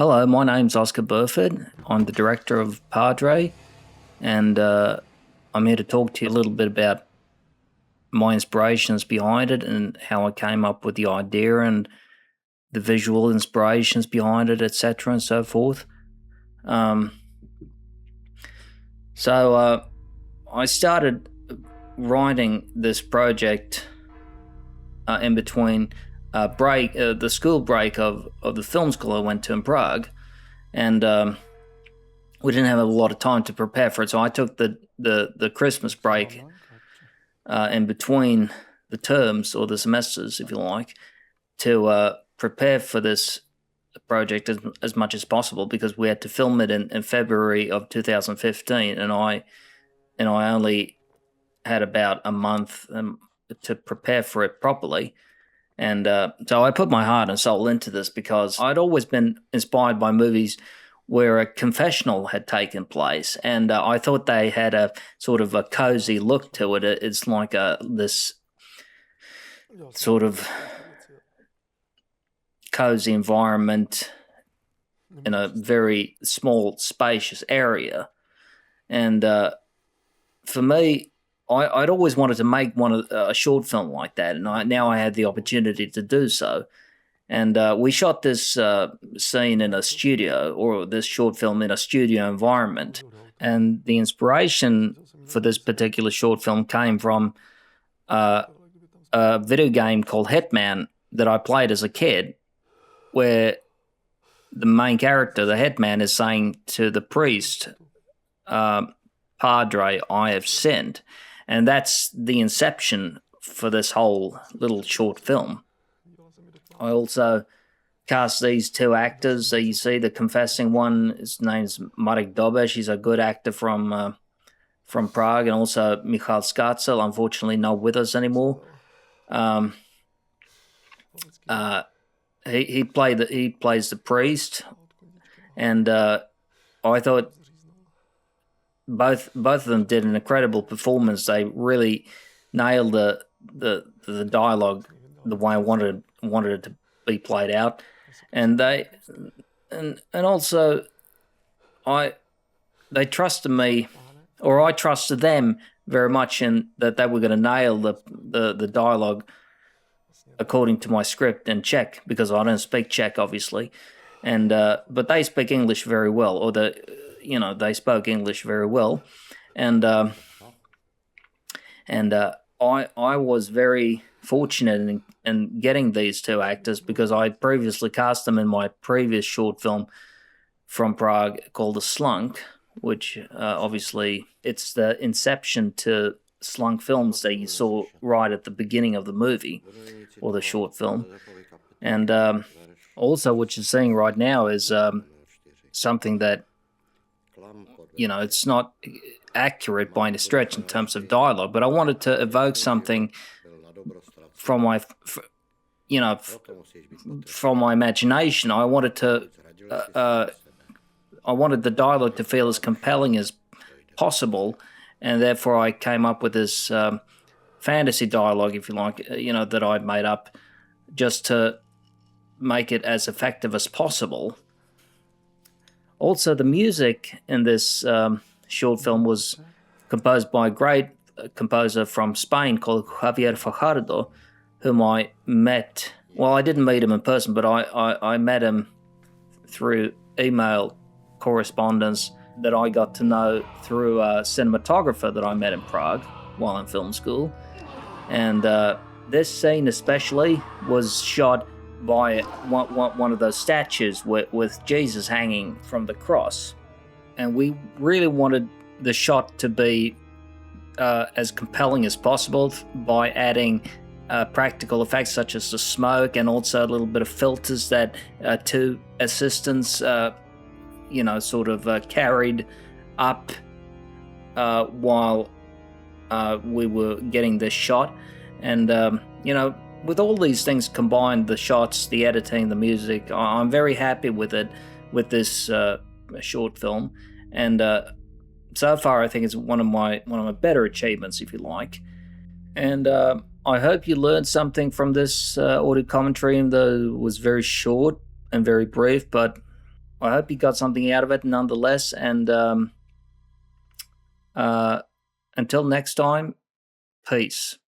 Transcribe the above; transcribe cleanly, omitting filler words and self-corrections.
Hello, my name's Ozcar Burfitt. I'm the director of Padre, and I'm here to talk to you a little bit about my inspirations behind it and how I came up with the idea and the visual inspirations behind it, etc., and so forth. Um, so I started writing this project in between the school break of the film school I went to in Prague, and we didn't have a lot of time to prepare for it. So I took the Christmas break in between the terms or the semesters, if you like, to prepare for this project as much as possible, because we had to film it in February of 2015, and I only had about a month to prepare for it properly. And so I put my heart and soul into this because I'd always been inspired by movies where a confessional had taken place, and I thought they had a sort of a cozy look to it. It's like this sort of cozy environment in a very small, spacious area. And for me, I'd always wanted to make a short film like that, and now I had the opportunity to do so. And we shot this scene in a studio, or this short film in a studio environment. And the inspiration for this particular short film came from a video game called Hitman that I played as a kid, where the main character, the Hitman, is saying to the priest, Padre, I have sinned. And that's the inception for this whole little short film. I also cast these two actors. You see the confessing one, his name's Marek Dobesh. He's a good actor from Prague, and also Michal Skatzel, unfortunately not with us anymore. He plays the priest, and I thought both of them did an incredible performance. They really nailed the dialogue the way I wanted it to be played out, and they also they trusted me, or I trusted them very much in that they were going to nail the dialogue according to my script in Czech, because I don't speak Czech, obviously, and but they speak English very well, or they spoke English very well, and I was very fortunate in getting these two actors, because I previously cast them in my previous short film from Prague called The Slunk, which obviously it's the inception to Slunk films that you saw right at the beginning of the movie, or the short film. And also what you're seeing right now is something that, it's not accurate by any stretch in terms of dialogue, but I wanted to evoke something from my imagination. I wanted the dialogue to feel as compelling as possible, and therefore I came up with this fantasy dialogue, if you like, that I'd made up just to make it as effective as possible. Also, the music in this short film was composed by a great composer from Spain called Javier Fajardo, whom I met. Well, I didn't meet him in person, but I met him through email correspondence that I got to know through a cinematographer that I met in Prague while in film school. And this scene especially was shot by one of those statues with Jesus hanging from the cross. And we really wanted the shot to be as compelling as possible by adding practical effects such as the smoke, and also a little bit of filters that two assistants sort of carried up while we were getting this shot. And with all these things combined, the shots, the editing, the music, I'm very happy with it, with this short film. And so far I think it's one of my better achievements, if you like. And I hope you learned something from this audio commentary, even though it was very short and very brief, but I hope you got something out of it nonetheless. And until next time, peace.